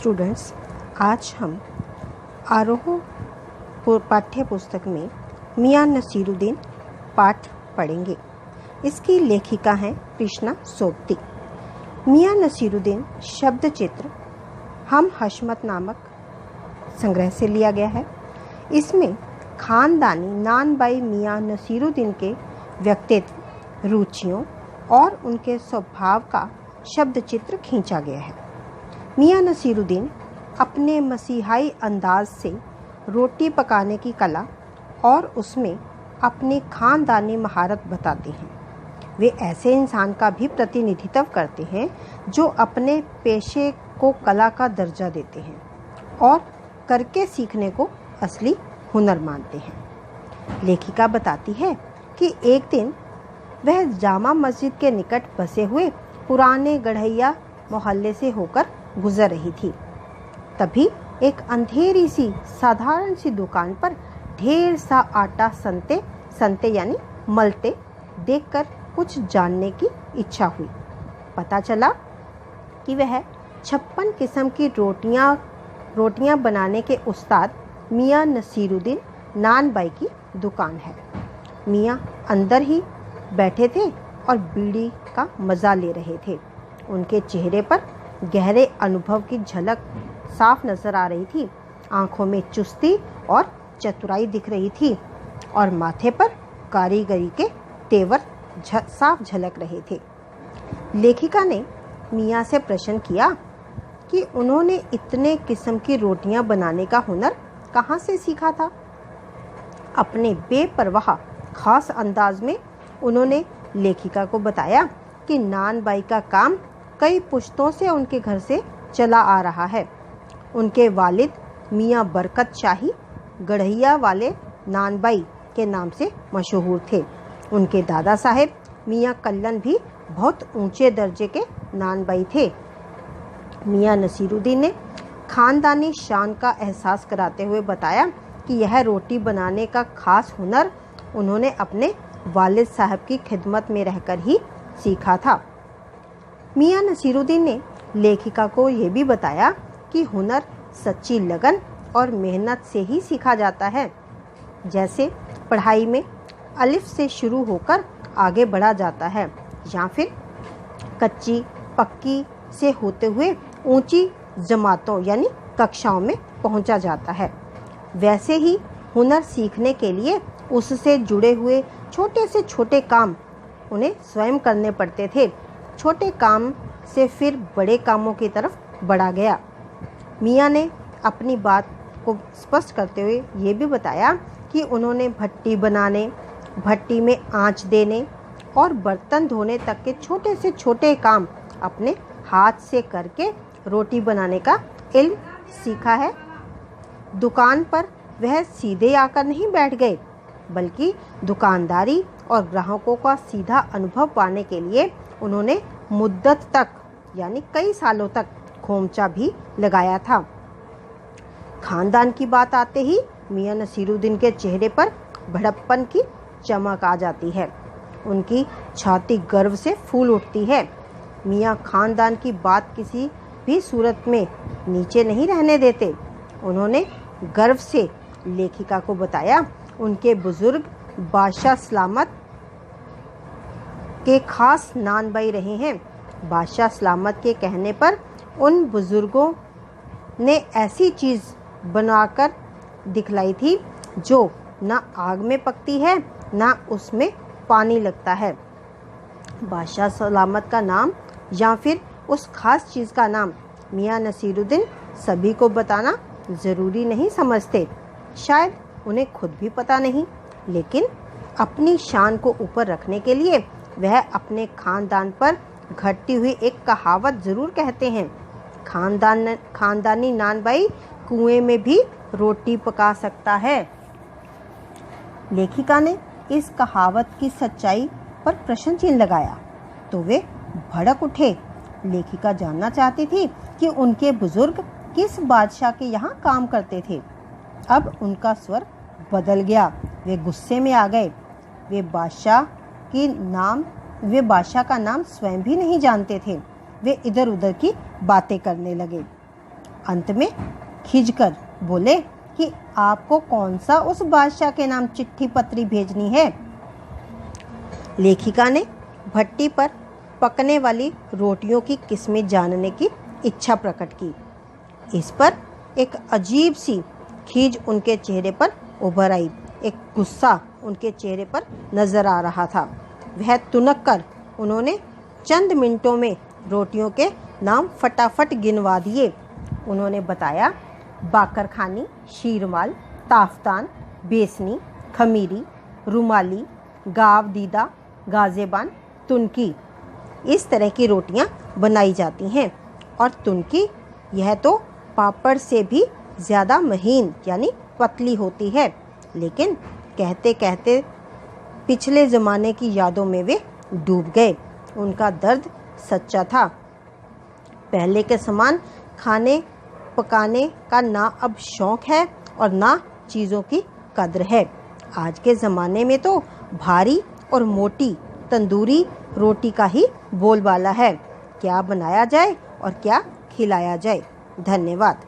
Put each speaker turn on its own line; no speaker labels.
Students, आज हम आरोह पाठ्य पुस्तक में मियां नसीरुद्दीन पाठ पढ़ेंगे। इसकी लेखिका हैं कृष्णा सोबती। मियां नसीरुद्दीन शब्द चित्र हम हशमत नामक संग्रह से लिया गया है। इसमें खानदानी नानबाई मियां नसीरुद्दीन के व्यक्तित्व, रुचियों और उनके स्वभाव का शब्द चित्र खींचा गया है। मियां नसीरुद्दीन अपने मसीहाई अंदाज से रोटी पकाने की कला और उसमें अपनी खानदानी महारत बताते हैं। वे ऐसे इंसान का भी प्रतिनिधित्व करते हैं जो अपने पेशे को कला का दर्जा देते हैं और करके सीखने को असली हुनर मानते हैं। लेखिका बताती है कि एक दिन वह जामा मस्जिद के निकट बसे हुए पुराने गढ़ैया मोहल्ले से होकर गुजर रही थी। तभी एक अंधेरी सी साधारण सी दुकान पर ढेर सा आटा संते यानी मलते देखकर कुछ जानने की इच्छा हुई। पता चला कि वह 56 किस्म की रोटियां बनाने के उस्ताद मियां नसीरुद्दीन नानबाई की दुकान है। मियां अंदर ही बैठे थे और बीड़ी का मज़ा ले रहे थे। उनके चेहरे पर गहरे अनुभव की झलक साफ नजर आ रही थी। आंखों में चुस्ती और चतुराई दिख रही थी और माथे पर कारीगरी के तेवर साफ झलक रहे थे। लेखिका ने मियां से प्रश्न किया कि उन्होंने इतने किस्म की रोटियां बनाने का हुनर कहाँ से सीखा था। अपने बेपरवाह खास अंदाज में उन्होंने लेखिका को बताया कि नानबाई का काम कई पुश्तों से उनके घर से चला आ रहा है। उनके वालिद मियां बरकत शाही गढ़ैया वाले नानबाई के नाम से मशहूर थे। उनके दादा साहेब मियां कल्लन भी बहुत ऊंचे दर्जे के नानबाई थे। मियां नसीरुद्दीन ने खानदानी शान का एहसास कराते हुए बताया कि यह रोटी बनाने का खास हुनर उन्होंने अपने वालिद साहब की खिदमत में रहकर ही सीखा था। मियां नसीरुद्दीन ने लेखिका को यह भी बताया कि हुनर सच्ची लगन और मेहनत से ही सीखा जाता है। जैसे पढ़ाई में अलिफ से शुरू होकर आगे बढ़ा जाता है या फिर कच्ची पक्की से होते हुए ऊंची जमातों यानी कक्षाओं में पहुंचा जाता है, वैसे ही हुनर सीखने के लिए उससे जुड़े हुए छोटे से छोटे काम उन्हें स्वयं करने पड़ते थे। छोटे काम से फिर बड़े कामों की तरफ बढ़ा गया। मियां ने अपनी बात को स्पष्ट करते हुए ये भी बताया कि उन्होंने भट्टी बनाने, भट्टी में आंच देने और बर्तन धोने तक के छोटे से छोटे काम अपने हाथ से करके रोटी बनाने का इल्म सीखा है। दुकान पर वह सीधे आकर नहीं बैठ गए, बल्कि दुकानदारी और ग्राहकों का सीधा अनुभव पाने के लिए उन्होंने मुद्दत तक यानी कई सालों तक खोमचा भी लगाया था। खानदान की बात आते ही मियां नसीरुद्दीन के चेहरे पर भड़प्पन की चमक आ जाती है। उनकी छाती गर्व से फूल उठती है। मियां खानदान की बात किसी भी सूरत में नीचे नहीं रहने देते। उन्होंने गर्व से लेखिका को बताया उनके बुजुर्ग बादशाह सलामत के खास नानबाई रहे हैं। बादशाह सलामत के कहने पर उन बुजुर्गों ने ऐसी चीज़ बनाकर दिखलाई थी जो ना आग में पकती है ना उसमें पानी लगता है। बादशाह सलामत का नाम या फिर उस खास चीज़ का नाम मियां नसीरुद्दीन सभी को बताना ज़रूरी नहीं समझते। शायद उन्हें खुद भी पता नहीं, लेकिन अपनी शान को ऊपर रखने के लिए वह अपने खानदान पर घटती हुई एक कहावत ज़रूर कहते हैं, खानदानी नानबाई कुएं में भी रोटी पका सकता है। लेखिका ने इस कहावत की सच्चाई पर प्रश्न चिन्ह लगाया तो वे भड़क उठे। लेखिका जानना चाहती थी कि उनके बुजुर्ग किस बादशाह के यहाँ काम करते थे। अब उनका स्वर बदल गया। वे गुस्से में आ गए। वे बादशाह का नाम स्वयं भी नहीं जानते थे। वे इधर उधर की बातें करने लगे। अंत में खिंचकर बोले कि आपको कौन सा उस बादशाह के नाम चिट्ठी पत्री भेजनी है। लेखिका ने भट्टी पर पकने वाली रोटियों की किस्में जानने की इच्छा प्रकट की। इस पर एक अजीब सी खीज उनके चेहरे पर उभर आई। एक गुस्सा उनके चेहरे पर नजर आ रहा था। वह तुनक कर उन्होंने चंद मिनटों में रोटियों के नाम फटाफट गिनवा दिए। उन्होंने बताया, बाकरखानी, शीरमाल, ताफ्तान, बेसनी, खमीरी, रुमाली, गाव दीदा, गाजेबान, तुनकी, इस तरह की रोटियां बनाई जाती हैं। और तुनकी, यह तो पापड़ से भी ज़्यादा महीन यानी पतली होती है। लेकिन कहते कहते पिछले ज़माने की यादों में वे डूब गए। उनका दर्द सच्चा था। पहले के समान खाने पकाने का ना अब शौक़ है और ना चीज़ों की कद्र है। आज के ज़माने में तो भारी और मोटी तंदूरी रोटी का ही बोलबाला है। क्या बनाया जाए और क्या खिलाया जाए। धन्यवाद।